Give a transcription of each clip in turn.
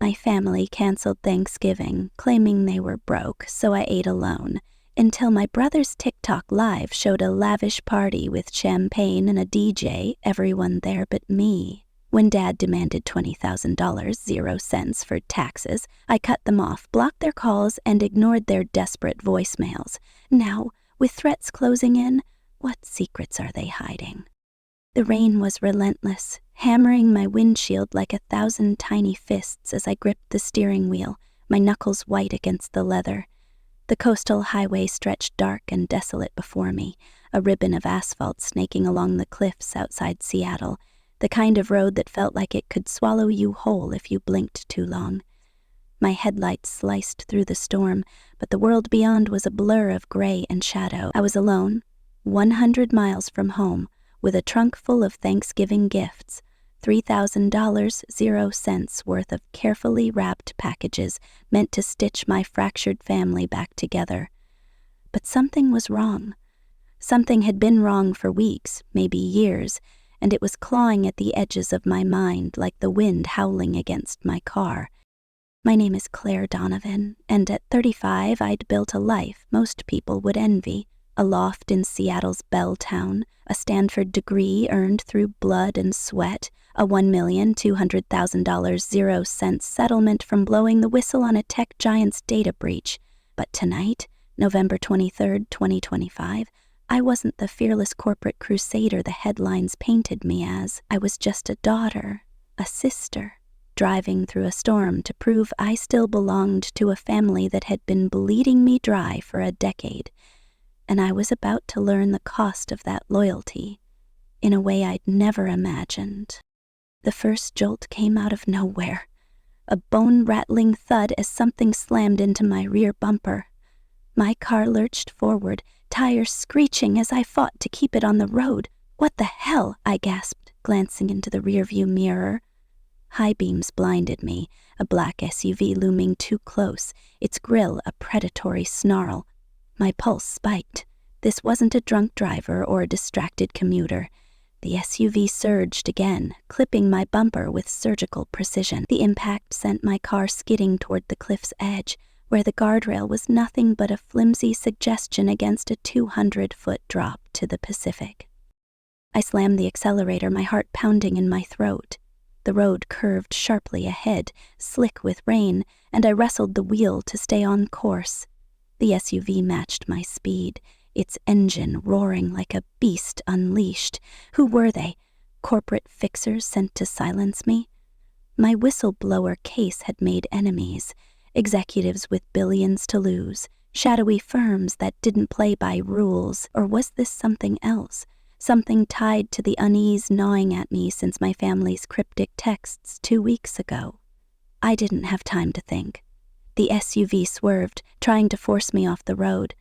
My family canceled Thanksgiving, claiming they were broke, so I ate alone, until my brother's TikTok live showed a lavish party with champagne and a DJ, everyone there but me. When Dad demanded $20,000, 0 cents for taxes, I cut them off, blocked their calls, and ignored their desperate voicemails. Now, with threats closing in, what secrets are they hiding? The rain was relentless, hammering my windshield like 1,000 tiny fists as I gripped the steering wheel, my knuckles white against the leather. The coastal highway stretched dark and desolate before me, a ribbon of asphalt snaking along the cliffs outside Seattle, the kind of road that felt like it could swallow you whole if you blinked too long. My headlights sliced through the storm, but the world beyond was a blur of gray and shadow. I was alone, 100 miles from home, with a trunk full of Thanksgiving gifts, $3,000, 0 cents worth of carefully wrapped packages meant to stitch my fractured family back together. But something was wrong. Something had been wrong for weeks, maybe years, and it was clawing at the edges of my mind like the wind howling against my car. My name is Claire Donovan, and at 35 I'd built a life most people would envy. A loft in Seattle's Belltown, a Stanford degree earned through blood and sweat, a $1,200,000 0 cents settlement from blowing the whistle on a tech giant's data breach. But tonight, November 23, 2025, I wasn't the fearless corporate crusader the headlines painted me as. I was just a daughter, a sister, driving through a storm to prove I still belonged to a family that had been bleeding me dry for a decade. And I was about to learn the cost of that loyalty in a way I'd never imagined. The first jolt came out of nowhere, a bone-rattling thud as something slammed into my rear bumper. My car lurched forward, tires screeching as I fought to keep it on the road. "What the hell?" I gasped, glancing into the rearview mirror. High beams blinded me, a black SUV looming too close, its grille a predatory snarl. My pulse spiked. This wasn't a drunk driver or a distracted commuter. The SUV surged again, clipping my bumper with surgical precision. The impact sent my car skidding toward the cliff's edge, where the guardrail was nothing but a flimsy suggestion against a 200-foot drop to the Pacific. I slammed the accelerator, my heart pounding in my throat. The road curved sharply ahead, slick with rain, and I wrestled the wheel to stay on course. The SUV matched my speed, its engine roaring like a beast unleashed. Who were they? Corporate fixers sent to silence me? My whistleblower case had made enemies, executives with billions to lose, shadowy firms that didn't play by rules. Or was this something else? Something tied to the unease gnawing at me since my family's cryptic texts 2 weeks ago. I didn't have time to think. The SUV swerved, trying to force me off the road.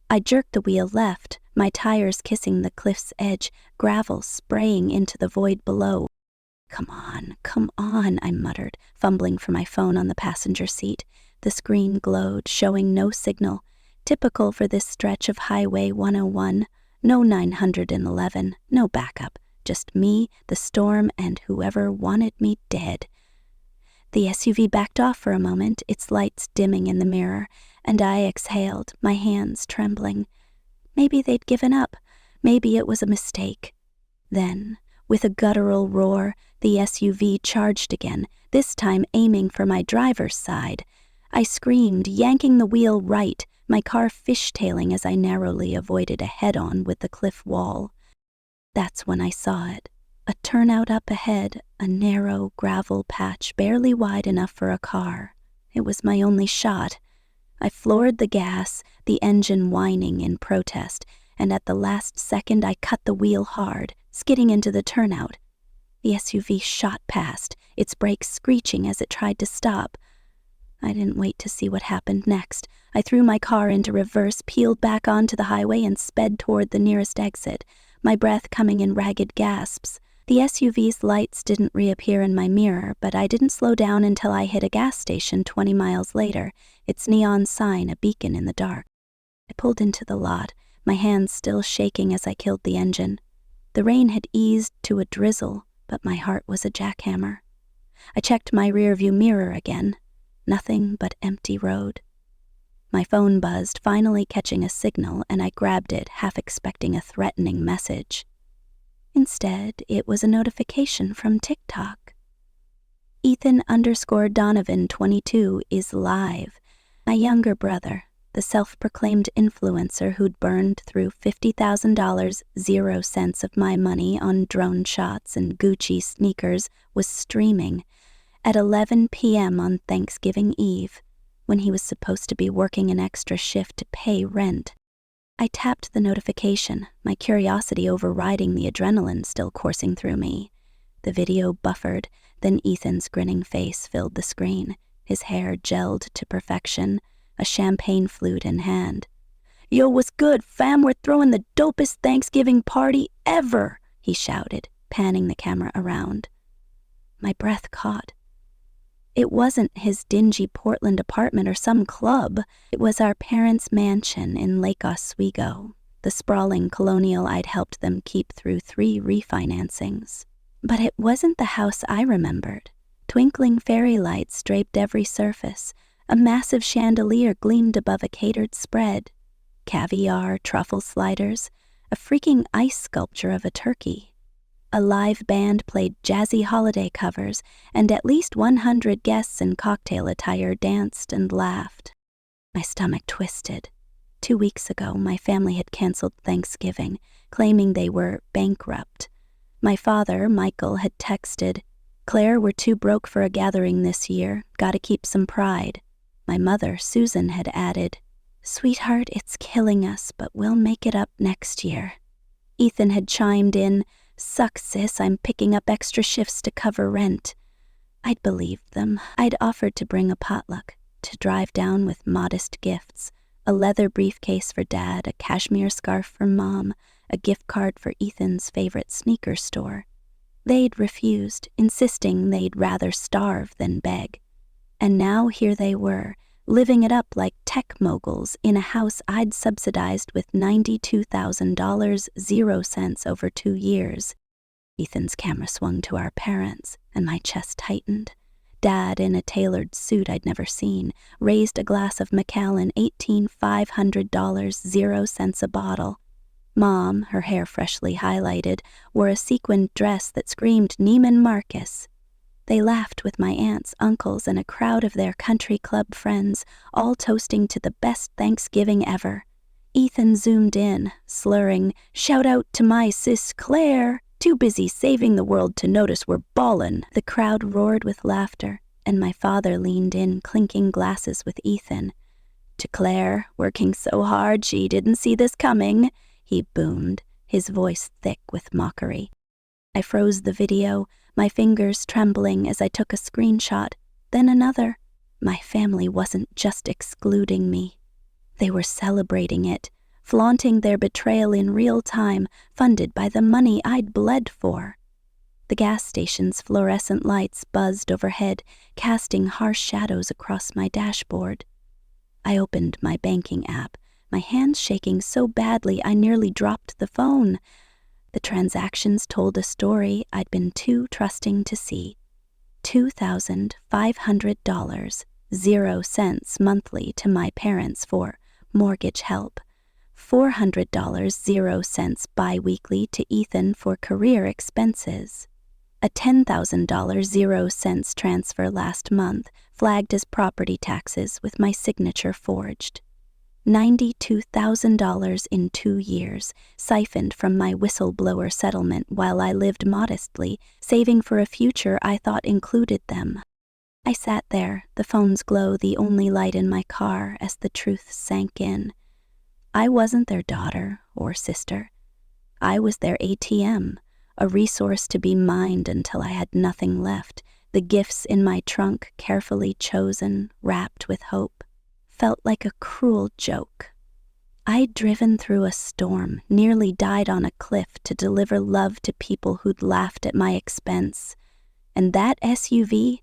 I jerked the wheel left, my tires kissing the cliff's edge, gravel spraying into the void below. Come on," I muttered, fumbling for my phone on the passenger seat. The screen glowed, showing no signal. Typical for this stretch of Highway 101. No 911, no backup. Just me, the storm, and whoever wanted me dead. The SUV backed off for a moment, its lights dimming in the mirror, and I exhaled, my hands trembling. Maybe they'd given up. Maybe it was a mistake. Then, with a guttural roar, the SUV charged again, this time aiming for my driver's side. I screamed, yanking the wheel right, my car fishtailing as I narrowly avoided a head-on with the cliff wall. That's when I saw it. A turnout up ahead, a narrow gravel patch barely wide enough for a car. It was my only shot. I floored the gas, the engine whining in protest, and at the last second I cut the wheel hard, skidding into the turnout. The SUV shot past, its brakes screeching as it tried to stop. I didn't wait to see what happened next. I threw my car into reverse, peeled back onto the highway, and sped toward the nearest exit, my breath coming in ragged gasps. The SUV's lights didn't reappear in my mirror, but I didn't slow down until I hit a gas station 20 miles later, its neon sign a beacon in the dark. I pulled into the lot, my hands still shaking as I killed the engine. The rain had eased to a drizzle, but my heart was a jackhammer. I checked my rearview mirror again. Nothing but empty road. My phone buzzed, finally catching a signal, and I grabbed it, half expecting a threatening message. Instead, it was a notification from TikTok. Ethan_Donovan 22 is live. My younger brother, the self-proclaimed influencer who'd burned through $50,000, 0 cents of my money on drone shots and Gucci sneakers, was streaming at 11 p.m. on Thanksgiving Eve, when he was supposed to be working an extra shift to pay rent. I tapped the notification, my curiosity overriding the adrenaline still coursing through me. The video buffered, then Ethan's grinning face filled the screen, his hair gelled to perfection, a champagne flute in hand. "Yo, what's good, fam? We're throwing the dopest Thanksgiving party ever," he shouted, panning the camera around. My breath caught. It wasn't his dingy Portland apartment or some club. It was our parents' mansion in Lake Oswego, the sprawling colonial I'd helped them keep through 3 refinancings. But it wasn't the house I remembered. Twinkling fairy lights draped every surface. A massive chandelier gleamed above a catered spread. Caviar, truffle sliders, a freaking ice sculpture of a turkey. A live band played jazzy holiday covers, and at least 100 guests in cocktail attire danced and laughed. My stomach twisted. 2 weeks ago, my family had canceled Thanksgiving, claiming they were bankrupt. My father, Michael, had texted, "Claire, we're too broke for a gathering this year. Gotta keep some pride." My mother, Susan, had added, "Sweetheart, it's killing us, but we'll make it up next year." Ethan had chimed in, "Sucks, sis, I'm picking up extra shifts to cover rent." I'd believed them. I'd offered to bring a potluck, to drive down with modest gifts, a leather briefcase for Dad, a cashmere scarf for Mom, a gift card for Ethan's favorite sneaker store. They'd refused, insisting they'd rather starve than beg. And now here they were, living it up like tech moguls in a house I'd subsidized with $92,000, 0 cents over 2 years. Ethan's camera swung to our parents, and my chest tightened. Dad, in a tailored suit I'd never seen, raised a glass of Macallan, $18,500, 0 cents a bottle. Mom, her hair freshly highlighted, wore a sequined dress that screamed Neiman Marcus. They laughed with my aunts, uncles, and a crowd of their country club friends, all toasting to the best Thanksgiving ever. Ethan zoomed in, slurring, "Shout out to my sis Claire! Too busy saving the world to notice we're ballin'." The crowd roared with laughter, and my father leaned in, clinking glasses with Ethan. "To Claire, working so hard she didn't see this coming," he boomed, his voice thick with mockery. I froze the video, my fingers trembling as I took a screenshot, then another. My family wasn't just excluding me. They were celebrating it, flaunting their betrayal in real time, funded by the money I'd bled for. The gas station's fluorescent lights buzzed overhead, casting harsh shadows across my dashboard. I opened my banking app, my hands shaking so badly I nearly dropped the phone. The transactions told a story I'd been too trusting to see. $2,500, 0 cents monthly to my parents for mortgage help. $400, 0 cents bi-weekly to Ethan for career expenses. A $10,000, 0 cents transfer last month, flagged as property taxes with my signature forged. $92,000 in 2 years, siphoned from my whistleblower settlement while I lived modestly, saving for a future I thought included them. I sat there, the phone's glow the only light in my car, as the truth sank in. I wasn't their daughter or sister. I was their ATM, a resource to be mined until I had nothing left, the gifts in my trunk carefully chosen, wrapped with hope. Felt like a cruel joke. I'd driven through a storm, nearly died on a cliff to deliver love to people who'd laughed at my expense. And that SUV?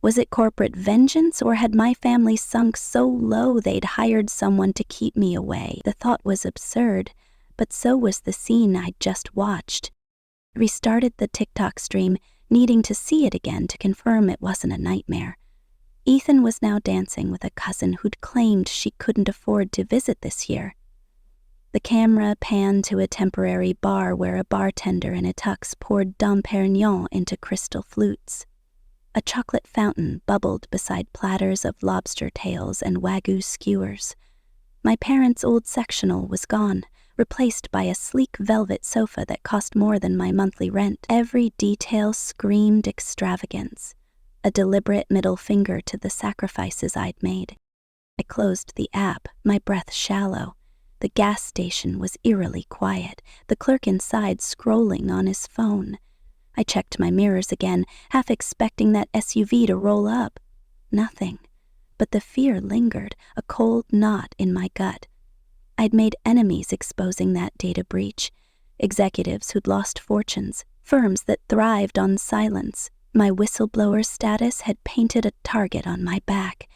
Was it corporate vengeance, or had my family sunk so low they'd hired someone to keep me away? The thought was absurd, but so was the scene I'd just watched. Restarted the TikTok stream, needing to see it again to confirm it wasn't a nightmare. Ethan was now dancing with a cousin who'd claimed she couldn't afford to visit this year. The camera panned to a temporary bar where a bartender in a tux poured Dom Perignon into crystal flutes. A chocolate fountain bubbled beside platters of lobster tails and Wagyu skewers. My parents' old sectional was gone, replaced by a sleek velvet sofa that cost more than my monthly rent. Every detail screamed extravagance, a deliberate middle finger to the sacrifices I'd made. I closed the app, my breath shallow. The gas station was eerily quiet, the clerk inside scrolling on his phone. I checked my mirrors again, half expecting that SUV to roll up. Nothing. But the fear lingered, a cold knot in my gut. I'd made enemies exposing that data breach. Executives who'd lost fortunes, firms that thrived on silence. My whistleblower status had painted a target on my back,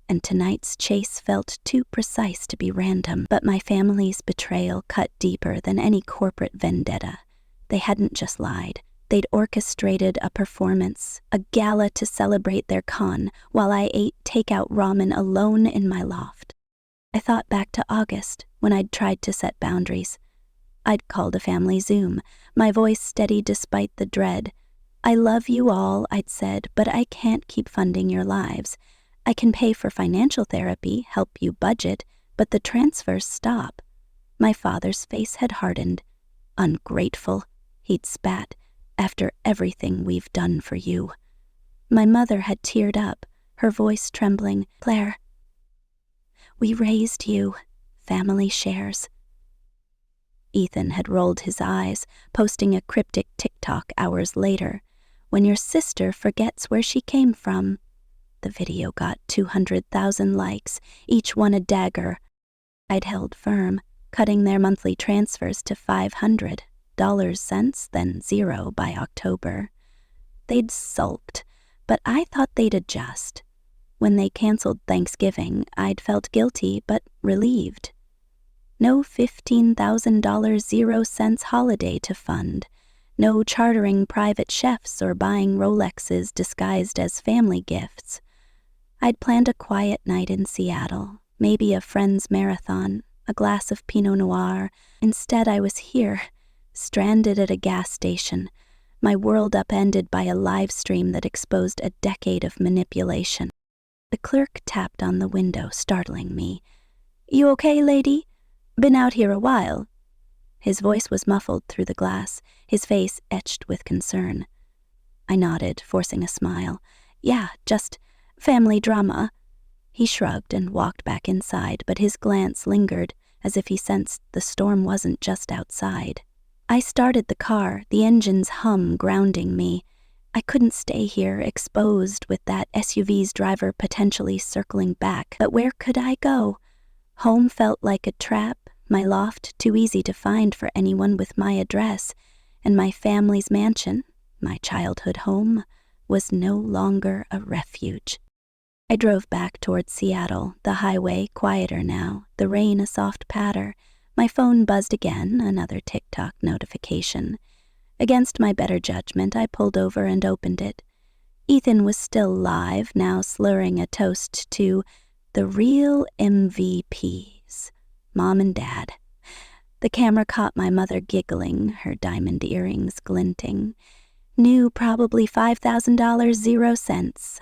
and tonight's chase felt too precise to be random. But my family's betrayal cut deeper than any corporate vendetta. They hadn't just lied. They'd orchestrated a performance, a gala to celebrate their con, while I ate takeout ramen alone in my loft. I thought back to August, when I'd tried to set boundaries. I'd called a family Zoom, my voice steady despite the dread. "I love you all," I'd said, "but I can't keep funding your lives. I can pay for financial therapy, help you budget, but the transfers stop." My father's face had hardened. "Ungrateful," he'd spat, "after everything we've done for you." My mother had teared up, her voice trembling. "Claire, we raised you. Family shares." Ethan had rolled his eyes, posting a cryptic TikTok hours later. "When your sister forgets where she came from." The video got 200,000 likes, each one a dagger. I'd held firm, cutting their monthly transfers to $500 cents, then $0 by October. They'd sulked, but I thought they'd adjust. When they canceled Thanksgiving, I'd felt guilty but relieved. No $15,000 0 cents holiday to fund. No chartering private chefs or buying Rolexes disguised as family gifts. I'd planned a quiet night in Seattle, maybe a friend's marathon, a glass of Pinot Noir. Instead, I was here, stranded at a gas station, my world upended by a live stream that exposed a decade of manipulation. The clerk tapped on the window, startling me. "You okay, lady? Been out here a while." His voice was muffled through the glass, his face etched with concern. I nodded, forcing a smile. "Yeah, just family drama." He shrugged and walked back inside, but his glance lingered, as if he sensed the storm wasn't just outside. I started the car, the engine's hum grounding me. I couldn't stay here, exposed with that SUV's driver potentially circling back. But where could I go? Home felt like a trap, my loft too easy to find for anyone with my address, and my family's mansion, my childhood home, was no longer a refuge. I drove back toward Seattle, the highway quieter now, the rain a soft patter. My phone buzzed again, another TikTok notification. Against my better judgment, I pulled over and opened it. Ethan was still live, now slurring a toast to the real MVPs, Mom and Dad. The camera caught my mother giggling, her diamond earrings glinting. New, probably $5,000 0 cents.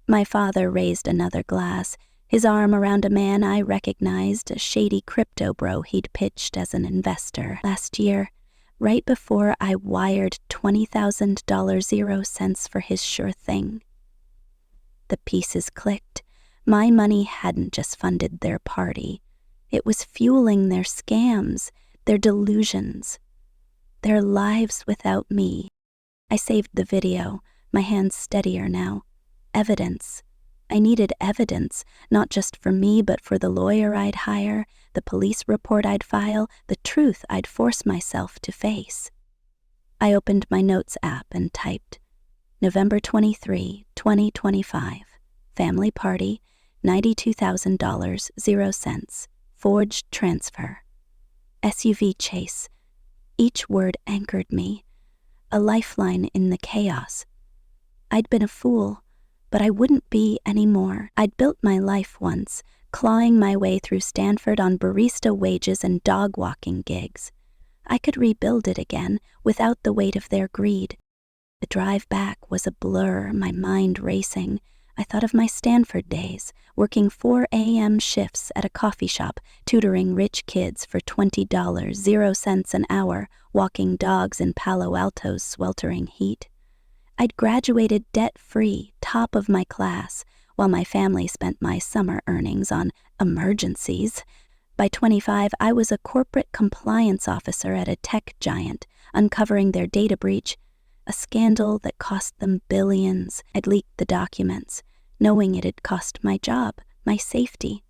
My father raised another glass, his arm around a man I recognized, a shady crypto bro he'd pitched as an investor last year, right before I wired $20,000 0 cents for his sure thing. The pieces clicked. My money hadn't just funded their party. It was fueling their scams, their delusions, their lives without me. I saved the video, my hands steadier now. Evidence. I needed evidence, not just for me, but for the lawyer I'd hire, the police report I'd file, the truth I'd force myself to face. I opened my notes app and typed, November 23, 2025, family party, $92,000 0 cents, forged transfer. SUV chase. Each word anchored me. a lifeline in the chaos. I'd been a fool, but I wouldn't be anymore. I'd built my life once, clawing my way through Stanford on barista wages and dog-walking gigs. I could rebuild it again without the weight of their greed. The drive back was a blur, my mind racing. I thought of my Stanford days, working 4 a.m. shifts at a coffee shop, tutoring rich kids for $20, 0 cents an hour, walking dogs in Palo Alto's sweltering heat. I'd graduated debt-free, top of my class, while my family spent my summer earnings on emergencies. By 25, I was a corporate compliance officer at a tech giant, uncovering their data breach, a scandal that cost them billions. I'd leaked the documents, knowing it had cost my job, my safety.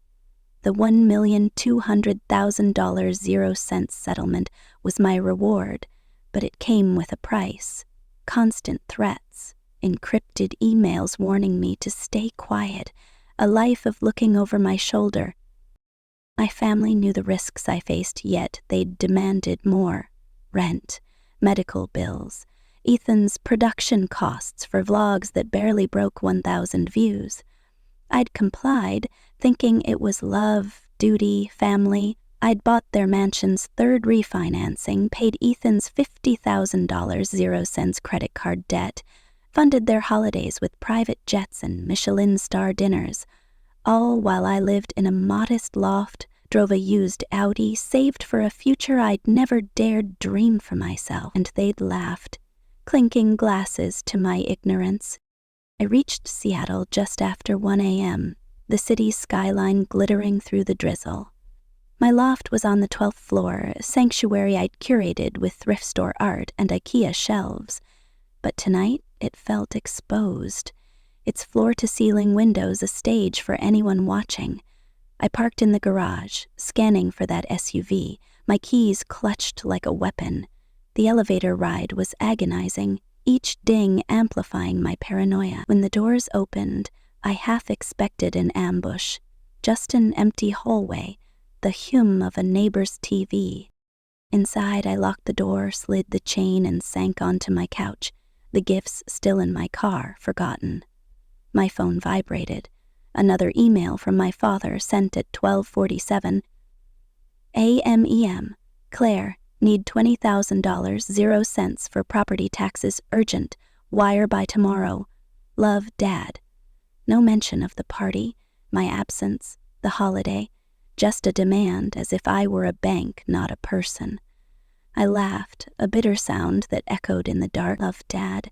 The $1,200,000 0 cents settlement was my reward, but it came with a price. Constant threats, encrypted emails warning me to stay quiet, a life of looking over my shoulder. My family knew the risks I faced, yet they demanded more. Rent, medical bills, Ethan's production costs for vlogs that barely broke 1,000 views. I'd complied, thinking it was love, duty, family. I'd bought their mansion's third refinancing, paid Ethan's $50,000 0 cents credit card debt, funded their holidays with private jets and Michelin star dinners, all while I lived in a modest loft, drove a used Audi, saved for a future I'd never dared dream for myself, and they'd laughed, clinking glasses to my ignorance. I reached Seattle just after 1 a.m., the city's skyline glittering through the drizzle. My loft was on the 12th floor, a sanctuary I'd curated with thrift store art and IKEA shelves. But tonight, it felt exposed, its floor-to-ceiling windows a stage for anyone watching. I parked in the garage, scanning for that SUV, my keys clutched like a weapon. The elevator ride was agonizing, each ding amplifying my paranoia. When the doors opened, I half expected an ambush, just an empty hallway, the hum of a neighbor's TV. Inside, I locked the door, slid the chain, and sank onto my couch, the gifts still in my car, forgotten. My phone vibrated. Another email from my father sent at 12:47. AMEM. Claire, need $20,000 0 cents for property taxes urgent. Wire by tomorrow. Love, Dad. No mention of the party, my absence, the holiday. Just a demand, as if I were a bank, not a person. I laughed, a bitter sound that echoed in the dark. Love, Dad.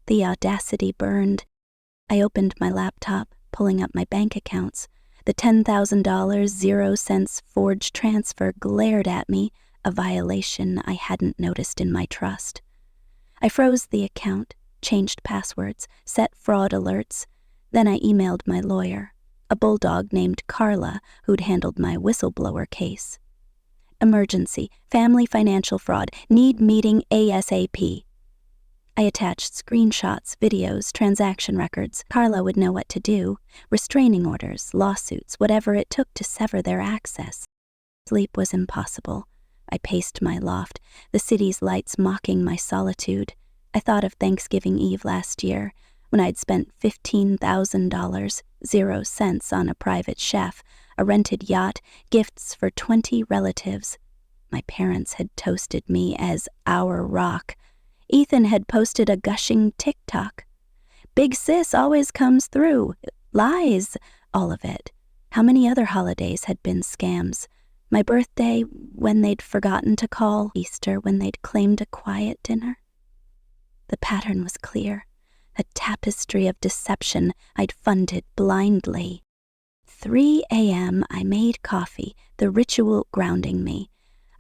The audacity burned. I opened my laptop, pulling up my bank accounts. The $10,000 0 cents forged transfer glared at me, a violation I hadn't noticed in my trust. I froze the account, changed passwords, set fraud alerts. Then I emailed my lawyer, a bulldog named Carla who'd handled my whistleblower case. Emergency, family financial fraud, need meeting ASAP. I attached screenshots, videos, transaction records. Carla would know what to do. Restraining orders, lawsuits, whatever it took to sever their access. Sleep was impossible. I paced my loft, the city's lights mocking my solitude. I thought of Thanksgiving Eve last year, when I'd spent $15,000, 0 cents on a private chef, a rented yacht, gifts for 20 relatives. My parents had toasted me as our rock. Ethan had posted a gushing TikTok. Big sis always comes through. Lies, all of it. How many other holidays had been scams? My birthday, when they'd forgotten to call. Easter, when they'd claimed a quiet dinner. The pattern was clear. A tapestry of deception I'd funded blindly. 3 a.m. I made coffee, the ritual grounding me.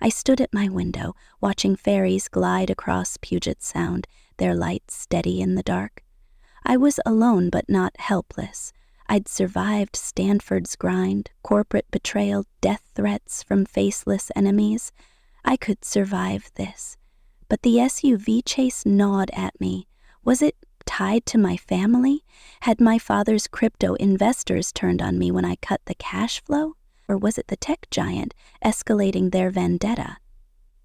I stood at my window, watching ferries glide across Puget Sound, their lights steady in the dark. I was alone but not helpless. I'd survived Stanford's grind, corporate betrayal, death threats from faceless enemies. I could survive this. But the SUV chase gnawed at me. Was it tied to my family? Had my father's crypto investors turned on me when I cut the cash flow? Or was it the tech giant escalating their vendetta?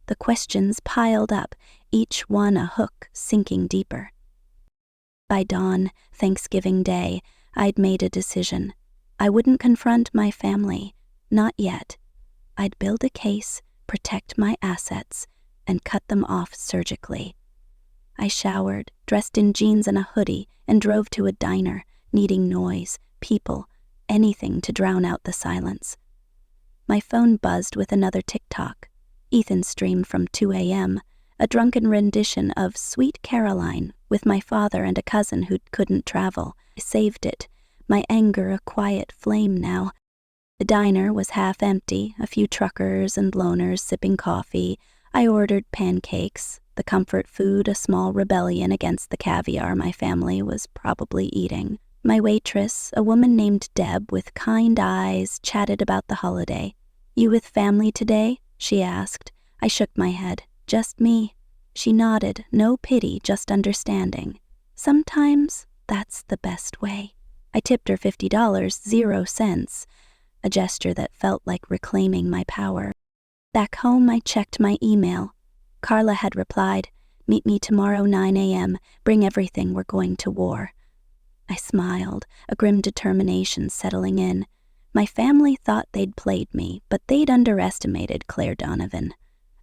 The questions piled up, each one a hook sinking deeper. By dawn, Thanksgiving Day, I'd made a decision. I wouldn't confront my family, not yet. I'd build a case, protect my assets, and cut them off surgically. I showered, dressed in jeans and a hoodie, and drove to a diner, needing noise, people, anything to drown out the silence. My phone buzzed with another TikTok. Ethan's stream from 2 a.m., a drunken rendition of Sweet Caroline with my father and a cousin who couldn't travel. I saved it, my anger a quiet flame now. The diner was half empty, a few truckers and loners sipping coffee. I ordered pancakes, the comfort food a small rebellion against the caviar my family was probably eating. My waitress, a woman named Deb with kind eyes, chatted about the holiday. "You with family today?" she asked. I shook my head. "Just me." She nodded, no pity, just understanding. Sometimes that's the best way. I tipped her $50, 0 cents, a gesture that felt like reclaiming my power. Back home, I checked my email. Carla had replied, "Meet me tomorrow 9 a.m. Bring everything, we're going to war." I smiled, a grim determination settling in. My family thought they'd played me, but they'd underestimated Claire Donovan.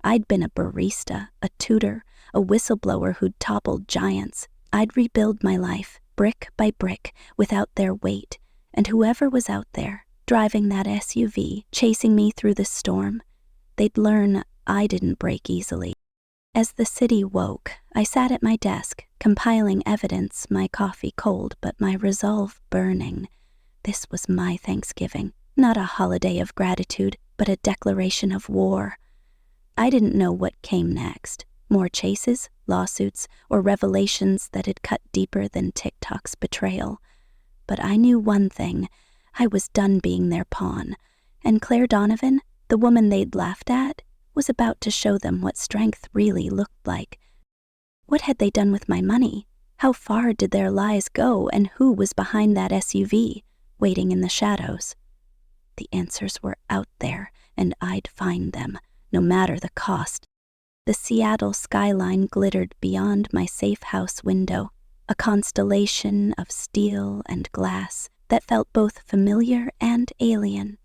I'd been a barista, a tutor, a whistleblower who'd toppled giants. I'd rebuild my life, brick by brick, without their weight. And whoever was out there, driving that SUV, chasing me through the storm, they'd learn I didn't break easily. As the city woke, I sat at my desk, compiling evidence, my coffee cold, but my resolve burning. This was my Thanksgiving, not a holiday of gratitude, but a declaration of war. I didn't know what came next, more chases, lawsuits, or revelations that had cut deeper than TikTok's betrayal. But I knew one thing, I was done being their pawn, and Claire Donovan, the woman they'd laughed at, was about to show them what strength really looked like. What had they done with my money? How far did their lies go, and who was behind that SUV, waiting in the shadows? The answers were out there, and I'd find them, no matter the cost. The Seattle skyline glittered beyond my safe house window, a constellation of steel and glass that felt both familiar and alien.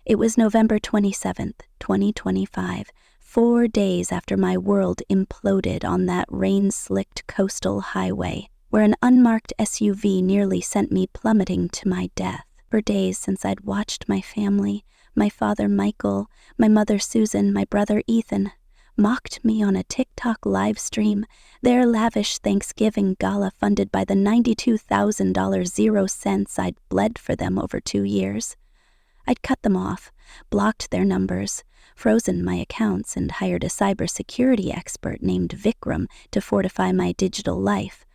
It was November 27th, 2025, 4 days after my world imploded on that rain-slicked coastal highway, where an unmarked SUV nearly sent me plummeting to my death. For days since I'd watched my family, my father Michael, my mother Susan, my brother Ethan, mocked me on a TikTok live stream, their lavish Thanksgiving gala funded by the $92,000 0 cents I'd bled for them over 2 years. I'd cut them off, blocked their numbers, frozen my accounts, and hired a cybersecurity expert named Vikram to fortify my digital life.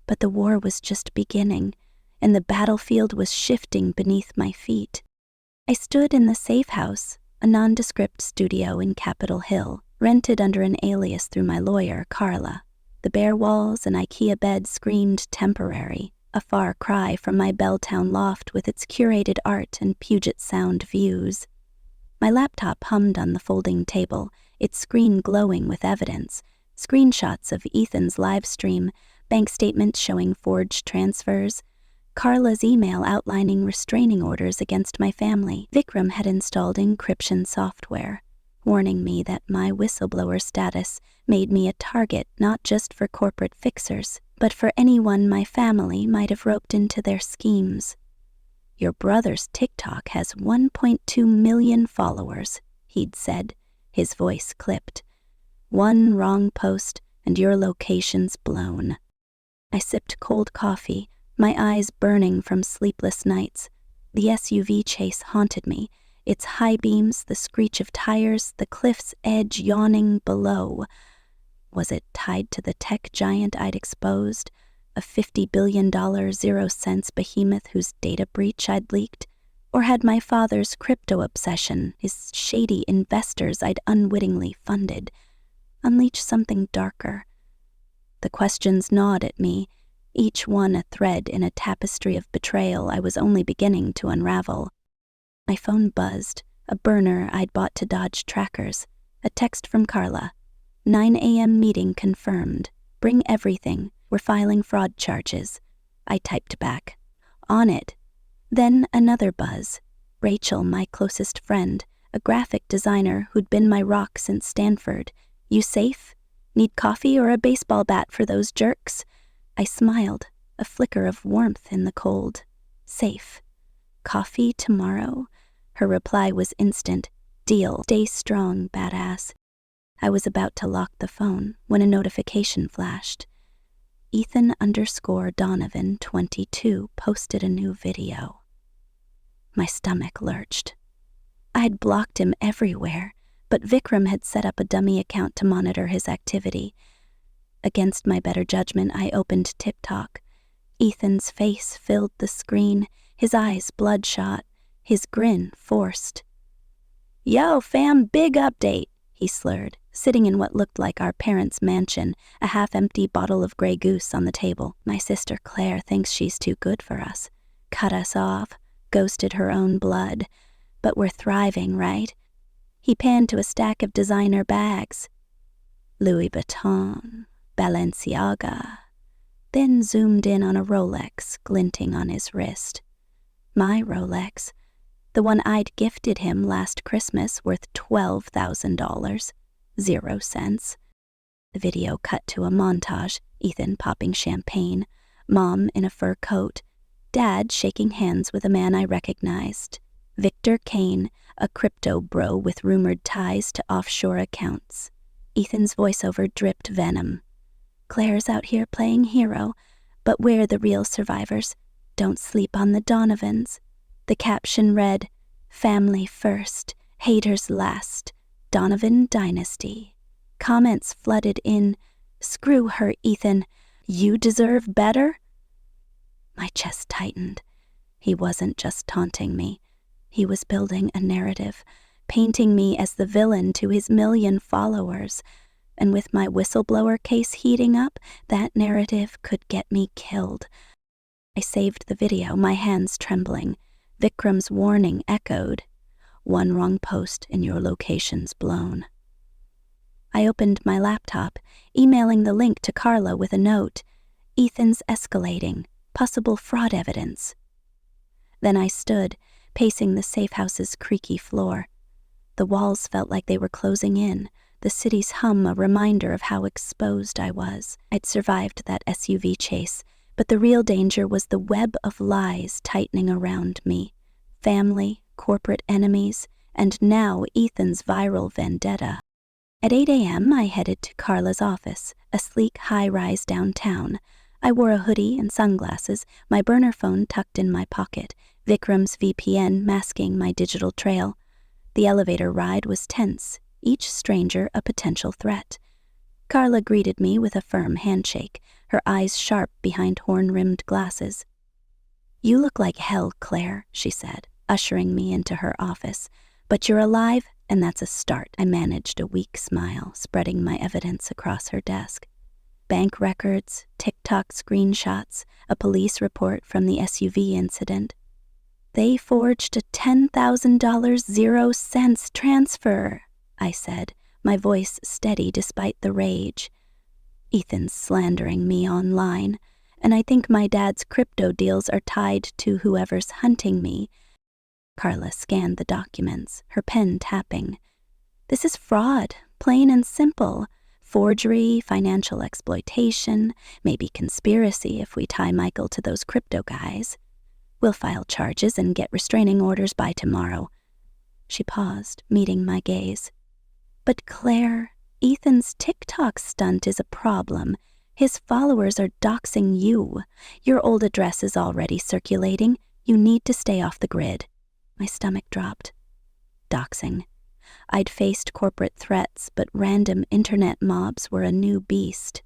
But the war was just beginning, and the battlefield was shifting beneath my feet. I stood in the Safe House, a nondescript studio in Capitol Hill, rented under an alias through my lawyer, Carla. The bare walls and IKEA bed screamed temporary, a far cry from my Belltown loft with its curated art and Puget Sound views. My laptop hummed on the folding table, its screen glowing with evidence, screenshots of Ethan's live stream, bank statements showing forged transfers, Carla's email outlining restraining orders against my family. Vikram had installed encryption software, warning me that my whistleblower status made me a target not just for corporate fixers, but for anyone my family might have roped into their schemes. "Your brother's TikTok has 1.2 million followers," he'd said, his voice clipped. "One wrong post, and your location's blown." I sipped cold coffee, my eyes burning from sleepless nights. The SUV chase haunted me, its high beams, the screech of tires, the cliff's edge yawning below. Was it tied to the tech giant I'd exposed, a $50 billion 0 cents behemoth whose data breach I'd leaked? Or had my father's crypto obsession, his shady investors I'd unwittingly funded, unleashed something darker? The questions gnawed at me, each one a thread in a tapestry of betrayal I was only beginning to unravel. My phone buzzed, a burner I'd bought to dodge trackers, a text from Carla. 9 a.m. meeting confirmed. Bring everything. We're filing fraud charges. I typed back. On it. Then another buzz. Rachel, my closest friend, a graphic designer who'd been my rock since Stanford. You safe? Need coffee or a baseball bat for those jerks? I smiled, a flicker of warmth in the cold. Safe. Coffee tomorrow? Her reply was instant. Deal. Stay strong, badass. I was about to lock the phone when a notification flashed. Ethan_Donovan 22 posted a new video. My stomach lurched. I'd blocked him everywhere, but Vikram had set up a dummy account to monitor his activity. Against my better judgment, I opened TikTok. Ethan's face filled the screen, his eyes bloodshot, his grin forced. Yo, fam, big update, he slurred, sitting in what looked like our parents' mansion, a half-empty bottle of Grey Goose on the table. My sister Claire thinks she's too good for us. Cut us off, ghosted her own blood. But we're thriving, right? He panned to a stack of designer bags. Louis Vuitton, Balenciaga, then zoomed in on a Rolex glinting on his wrist. My Rolex, the one I'd gifted him last Christmas, worth $12,000, 0 cents. The video cut to a montage, Ethan popping champagne, Mom in a fur coat, Dad shaking hands with a man I recognized, Victor Kane, a crypto bro with rumored ties to offshore accounts. Ethan's voiceover dripped venom. Claire's out here playing hero, but we're the real survivors. Don't sleep on the Donovans. The caption read, Family first, haters last, Donovan Dynasty. Comments flooded in, Screw her, Ethan. You deserve better? My chest tightened. He wasn't just taunting me. He was building a narrative, painting me as the villain to his million followers. And with my whistleblower case heating up, that narrative could get me killed. I saved the video, my hands trembling. Vikram's warning echoed. One wrong post and your location's blown. I opened my laptop, emailing the link to Carla with a note. Ethan's escalating. Possible fraud evidence. Then I stood, pacing the safe house's creaky floor. The walls felt like they were closing in, the city's hum a reminder of how exposed I was. I'd survived that SUV chase, but the real danger was the web of lies tightening around me. Family, corporate enemies, and now Ethan's viral vendetta. At 8 a.m., I headed to Carla's office, a sleek high-rise downtown. I wore a hoodie and sunglasses, my burner phone tucked in my pocket, Vikram's VPN masking my digital trail. The elevator ride was tense, each stranger a potential threat. Carla greeted me with a firm handshake, her eyes sharp behind horn-rimmed glasses. You look like hell, Claire, she said, ushering me into her office. But you're alive, and that's a start. I managed a weak smile, spreading my evidence across her desk. Bank records, TikTok screenshots, a police report from the SUV incident. They forged a $10,000 0 cents transfer, I said, my voice steady despite the rage. Ethan's slandering me online, and I think my dad's crypto deals are tied to whoever's hunting me. Carla scanned the documents, her pen tapping. This is fraud, plain and simple. Forgery, financial exploitation, maybe conspiracy if we tie Michael to those crypto guys. We'll file charges and get restraining orders by tomorrow. She paused, meeting my gaze. But Claire, Ethan's TikTok stunt is a problem. His followers are doxing you. Your old address is already circulating. You need to stay off the grid. My stomach dropped. Doxing. I'd faced corporate threats, but random internet mobs were a new beast.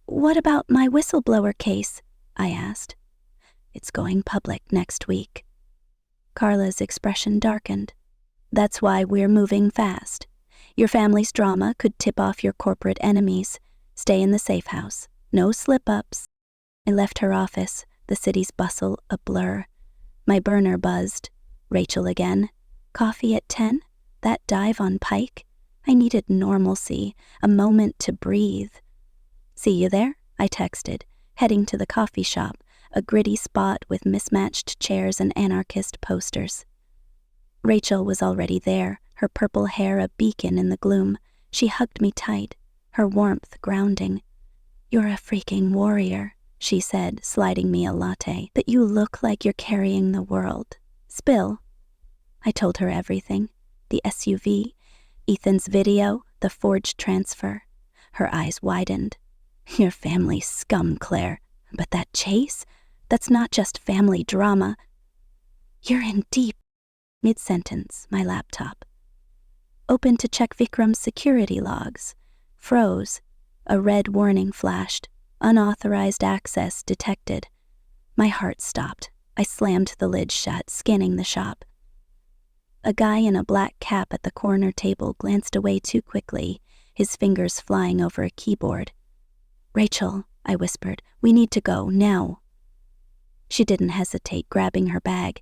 What about my whistleblower case? I asked. It's going public next week. Carla's expression darkened. That's why we're moving fast. Your family's drama could tip off your corporate enemies. Stay in the safe house. No slip-ups. I left her office, the city's bustle a blur. My burner buzzed. Rachel again. Coffee at 10? That dive on Pike? I needed normalcy, a moment to breathe. "See you there?" I texted, heading to the coffee shop, a gritty spot with mismatched chairs and anarchist posters. Rachel was already there, her purple hair a beacon in the gloom. She hugged me tight, her warmth grounding. "You're a freaking warrior," she said, sliding me a latte, "but you look like you're carrying the world. Spill." I told her everything. The SUV, Ethan's video, the forged transfer. Her eyes widened. "Your family's scum, Claire. But that chase? That's not just family drama." "You're in deep." Mid-sentence, my laptop. Opened to check Vikram's security logs. Froze. A red warning flashed. Unauthorized access detected. My heart stopped. I slammed the lid shut, scanning the shop. A guy in a black cap at the corner table glanced away too quickly, his fingers flying over a keyboard. "Rachel," I whispered, "we need to go, now." She didn't hesitate, grabbing her bag.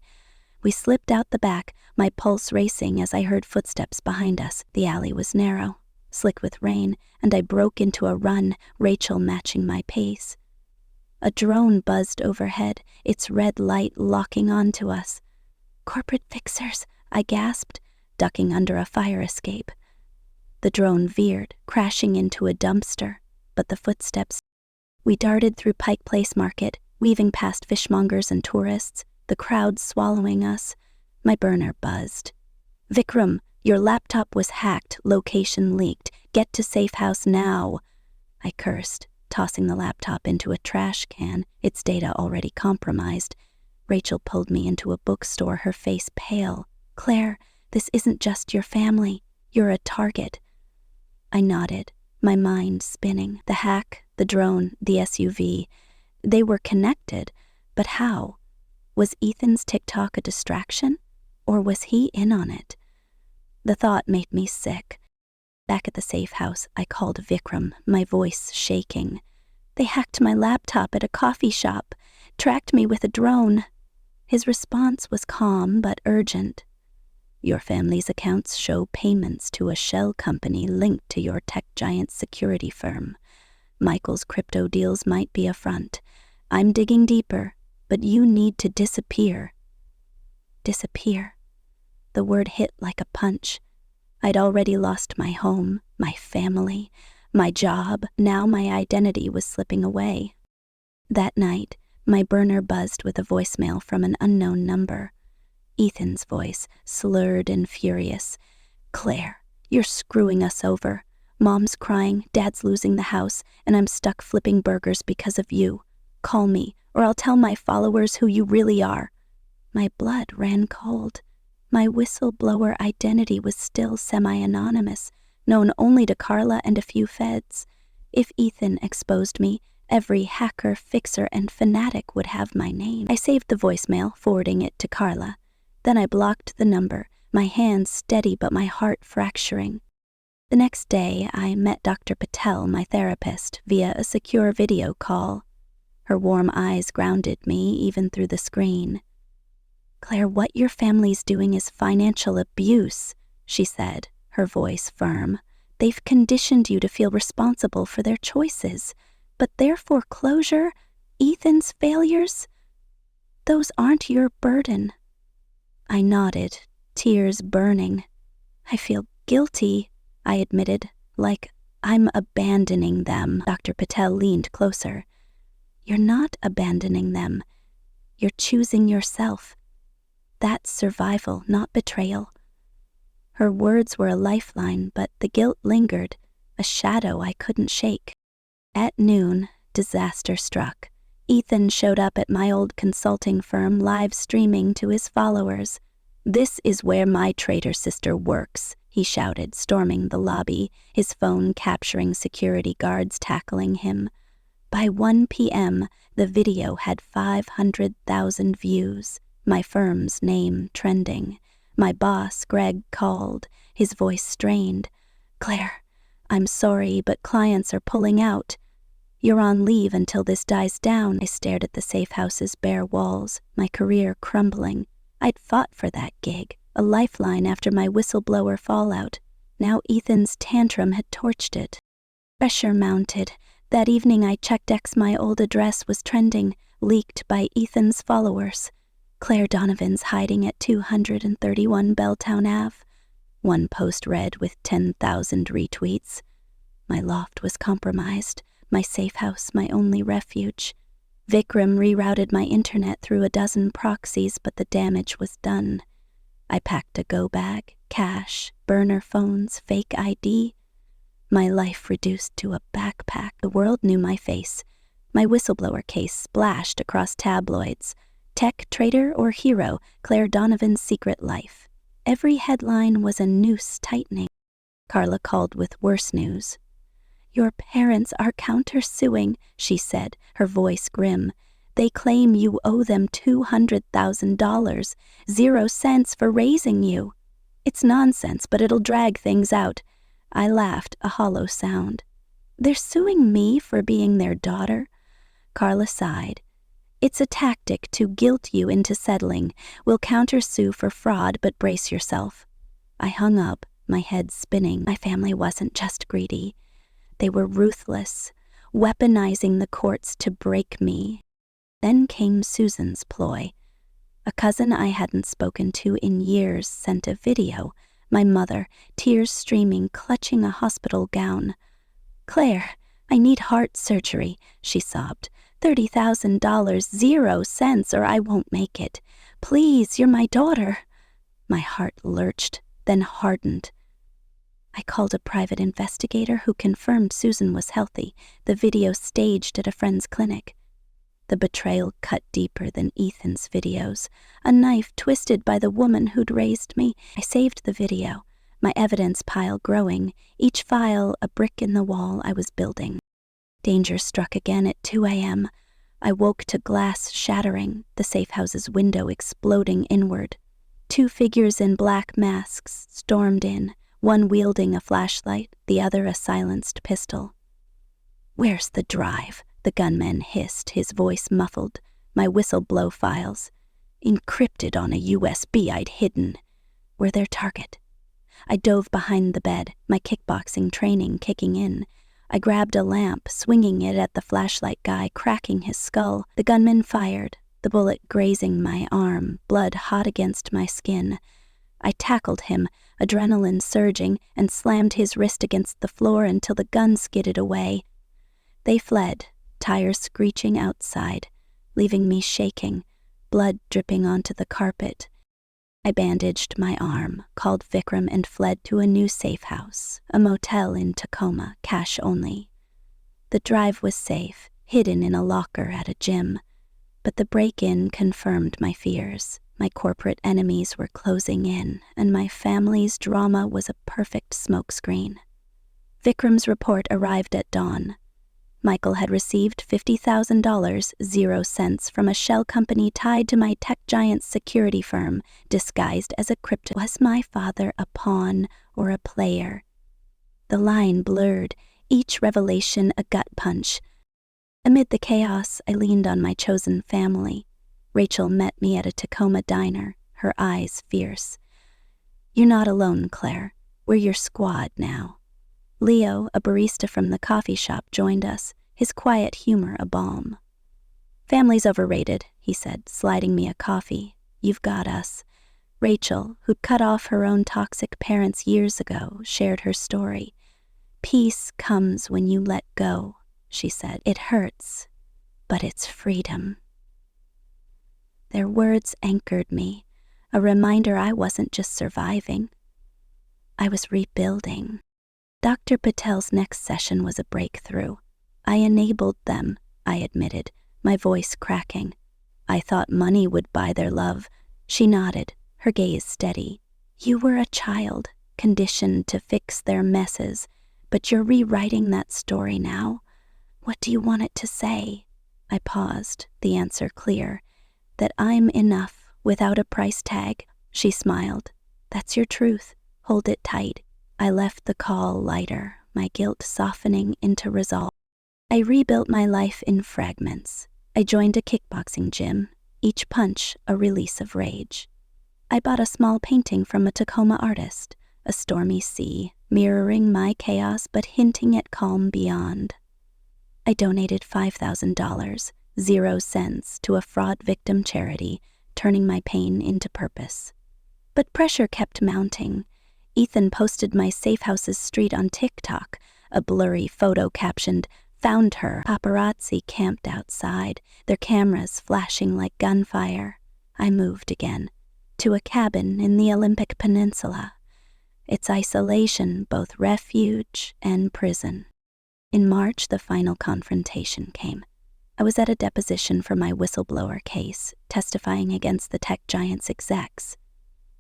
We slipped out the back, my pulse racing as I heard footsteps behind us. The alley was narrow, slick with rain, and I broke into a run, Rachel matching my pace. A drone buzzed overhead, its red light locking onto us. "Corporate fixers," I gasped, ducking under a fire escape. The drone veered, crashing into a dumpster, but the footsteps. We darted through Pike Place Market, weaving past fishmongers and tourists, the crowd swallowing us. My burner buzzed. "Vikram, your laptop was hacked, location leaked. Get to safe house now." I cursed, tossing the laptop into a trash can, its data already compromised. Rachel pulled me into a bookstore, her face pale. "Claire, this isn't just your family. You're a target." I nodded, my mind spinning. The hack, the drone, the SUV. They were connected, but how? Was Ethan's TikTok a distraction? Or was he in on it? The thought made me sick. Back at the safe house, I called Vikram, my voice shaking. "They hacked my laptop at a coffee shop, tracked me with a drone." His response was calm but urgent. "Your family's accounts show payments to a shell company linked to your tech giant security firm. Michael's crypto deals might be a front. I'm digging deeper, but you need to disappear." Disappear. The word hit like a punch. I'd already lost my home, my family, my job. Now my identity was slipping away. That night, my burner buzzed with a voicemail from an unknown number. Ethan's voice, slurred and furious. "Claire, you're screwing us over. Mom's crying, Dad's losing the house, and I'm stuck flipping burgers because of you. Call me, or I'll tell my followers who you really are." My blood ran cold. My whistleblower identity was still semi-anonymous, known only to Carla and a few feds. If Ethan exposed me, every hacker, fixer, and fanatic would have my name. I saved the voicemail, forwarding it to Carla. Then I blocked the number, my hands steady but my heart fracturing. The next day, I met Dr. Patel, my therapist, via a secure video call. Her warm eyes grounded me even through the screen. "Claire, what your family's doing is financial abuse," she said, her voice firm. "They've conditioned you to feel responsible for their choices. But their foreclosure, Ethan's failures, those aren't your burden." I nodded, tears burning. "I feel guilty," I admitted, "like I'm abandoning them." Dr. Patel leaned closer. "You're not abandoning them. You're choosing yourself. That's survival, not betrayal." Her words were a lifeline, but the guilt lingered, a shadow I couldn't shake. At noon, disaster struck. Ethan showed up at my old consulting firm, live streaming to his followers. "This is where my traitor sister works," he shouted, storming the lobby, his phone capturing security guards tackling him. By 1 p.m., the video had 500,000 views, my firm's name trending. My boss, Greg, called, his voice strained. "Claire, I'm sorry, but clients are pulling out. You're on leave until this dies down." I stared at the safe house's bare walls, my career crumbling. I'd fought for that gig, a lifeline after my whistleblower fallout. Now Ethan's tantrum had torched it. Pressure mounted. That evening I checked my old address was trending, leaked by Ethan's followers. Claire Donovan's hiding at 231 Belltown Ave. One post read with 10,000 retweets. My loft was compromised, my safe house my only refuge. Vikram rerouted my internet through a dozen proxies, but the damage was done. I packed a go bag, cash, burner phones, fake ID. My life reduced to a backpack. The world knew my face. My whistleblower case splashed across tabloids. Tech traitor or hero, Claire Donovan's secret life. Every headline was a noose tightening. Carla called with worse news. "Your parents are countersuing," she said, her voice grim. "They claim you owe them $200,000, 0 cents for raising you." "It's nonsense, but it'll drag things out." I laughed, a hollow sound. "They're suing me for being their daughter?" Carla sighed. "It's a tactic to guilt you into settling. We'll countersue for fraud, but brace yourself." I hung up, my head spinning. My family wasn't just greedy. They were ruthless, weaponizing the courts to break me. Then came Susan's ploy. A cousin I hadn't spoken to in years sent a video. My mother, tears streaming, clutching a hospital gown. "Claire, I need heart surgery," she sobbed. $30,000, 0 cents, or I won't make it. Please, you're my daughter." My heart lurched, then hardened. I called a private investigator who confirmed Susan was healthy, the video staged at a friend's clinic. The betrayal cut deeper than Ethan's videos, a knife twisted by the woman who'd raised me. I saved the video, my evidence pile growing, each file a brick in the wall I was building. Danger struck again at 2 a.m. I woke to glass shattering, the safe house's window exploding inward. 2 figures in black masks stormed in, one wielding a flashlight, the other a silenced pistol. "Where's the drive?" the gunman hissed, his voice muffled. My whistleblow files. "Encrypted on a USB I'd hidden." "We're their target." I dove behind the bed, my kickboxing training kicking in. I grabbed a lamp, swinging it at the flashlight guy, cracking his skull. The gunman fired, the bullet grazing my arm, blood hot against my skin. I tackled him, adrenaline surging, and slammed his wrist against the floor until the gun skidded away. They fled, tires screeching outside, leaving me shaking, blood dripping onto the carpet. I bandaged my arm, called Vikram, and fled to a new safe house, a motel in Tacoma, cash only. The drive was safe, hidden in a locker at a gym, but the break-in confirmed my fears. My corporate enemies were closing in, and my family's drama was a perfect smokescreen. Vikram's report arrived at dawn. Michael had received $50,000, 0 cents, from a shell company tied to my tech giant's security firm, disguised as a crypto. Was my father a pawn or a player? The line blurred, each revelation a gut punch. Amid the chaos, I leaned on my chosen family. Rachel met me at a Tacoma diner, her eyes fierce. "You're not alone, Claire. We're your squad now." Leo, a barista from the coffee shop, joined us, his quiet humor a balm. "Family's overrated," he said, sliding me a coffee. "You've got us." Rachel, who'd cut off her own toxic parents years ago, shared her story. "Peace comes when you let go," she said. "It hurts, but it's freedom." Their words anchored me, a reminder I wasn't just surviving. I was rebuilding. Dr. Patel's next session was a breakthrough. I enabled them, I admitted, my voice cracking. "I thought money would buy their love." She nodded, her gaze steady. "You were a child, conditioned to fix their messes, but you're rewriting that story now. What do you want it to say?" I paused, the answer clear. "That I'm enough, without a price tag." She smiled. "That's your truth. Hold it tight." I left the call lighter, my guilt softening into resolve. I rebuilt my life in fragments. I joined a kickboxing gym, each punch a release of rage. I bought a small painting from a Tacoma artist, a stormy sea, mirroring my chaos but hinting at calm beyond. I donated $5,000, 0 cents, to a fraud victim charity, turning my pain into purpose. But pressure kept mounting. Ethan posted my safe house's street on TikTok, a blurry photo captioned, "Found her." Paparazzi camped outside, their cameras flashing like gunfire. I moved again, to a cabin in the Olympic Peninsula. Its isolation, both refuge and prison. In March, the final confrontation came. I was at a deposition for my whistleblower case, testifying against the tech giant's execs.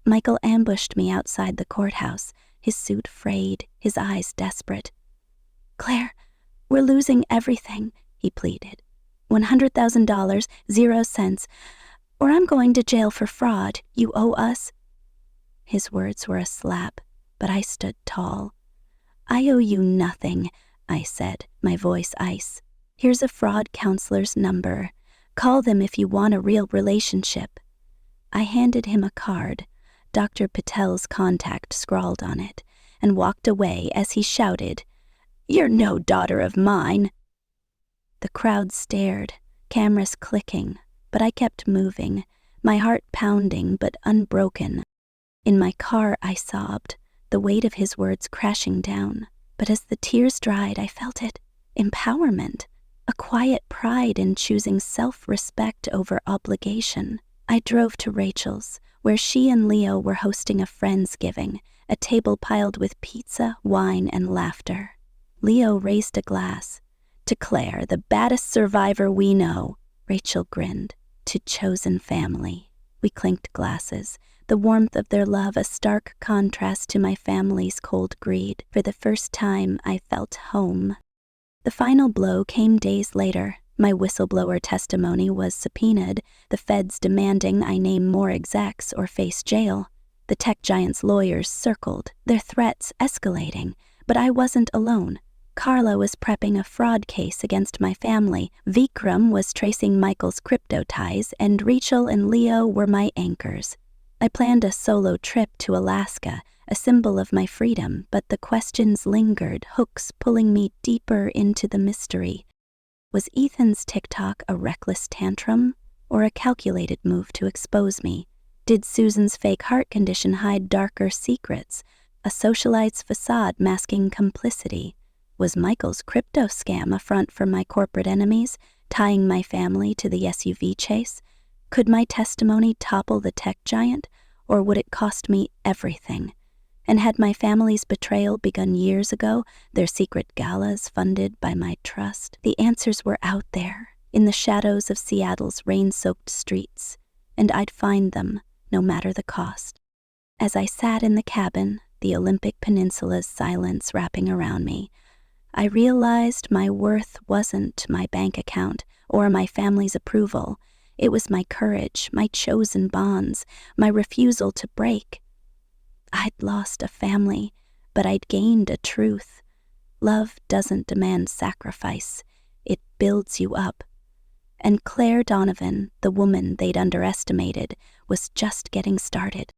Michael ambushed me outside the courthouse, his suit frayed, his eyes desperate. "Claire, we're losing everything," he pleaded. $100,000, 0 cents, or I'm going to jail for fraud. You owe us. His words were a slap, but I stood tall. "I owe you nothing," I said, my voice ice. "Here's a fraud counselor's number. Call them if you want a real relationship." I handed him a card, Dr. Patel's contact scrawled on it, and walked away as he shouted, "You're no daughter of mine." The crowd stared, cameras clicking, but I kept moving, my heart pounding but unbroken. In my car, I sobbed, the weight of his words crashing down. But as the tears dried, I felt it. Empowerment. A quiet pride in choosing self-respect over obligation. I drove to Rachel's, where she and Leo were hosting a Friendsgiving, a table piled with pizza, wine, and laughter. Leo raised a glass. "To Claire, the baddest survivor we know." Rachel grinned. "To chosen family." We clinked glasses, the warmth of their love a stark contrast to my family's cold greed. For the first time, I felt home. The final blow came days later. My whistleblower testimony was subpoenaed, the feds demanding I name more execs or face jail. The tech giant's lawyers circled, their threats escalating, but I wasn't alone. Carla was prepping a fraud case against my family, Vikram was tracing Michael's crypto ties, and Rachel and Leo were my anchors. I planned a solo trip to Alaska, a symbol of my freedom, but the questions lingered, hooks pulling me deeper into the mystery. Was Ethan's TikTok a reckless tantrum, or a calculated move to expose me? Did Susan's fake heart condition hide darker secrets, a socialite's facade masking complicity? Was Michael's crypto scam a front for my corporate enemies, tying my family to the SUV chase? Could my testimony topple the tech giant, or would it cost me everything? And had my family's betrayal begun years ago, their secret galas funded by my trust? The answers were out there, in the shadows of Seattle's rain-soaked streets, and I'd find them, no matter the cost. As I sat in the cabin, the Olympic Peninsula's silence wrapping around me, I realized my worth wasn't my bank account or my family's approval. It was my courage, my chosen bonds, my refusal to break. I'd lost a family, but I'd gained a truth. Love doesn't demand sacrifice. It builds you up. And Claire Donovan, the woman they'd underestimated, was just getting started.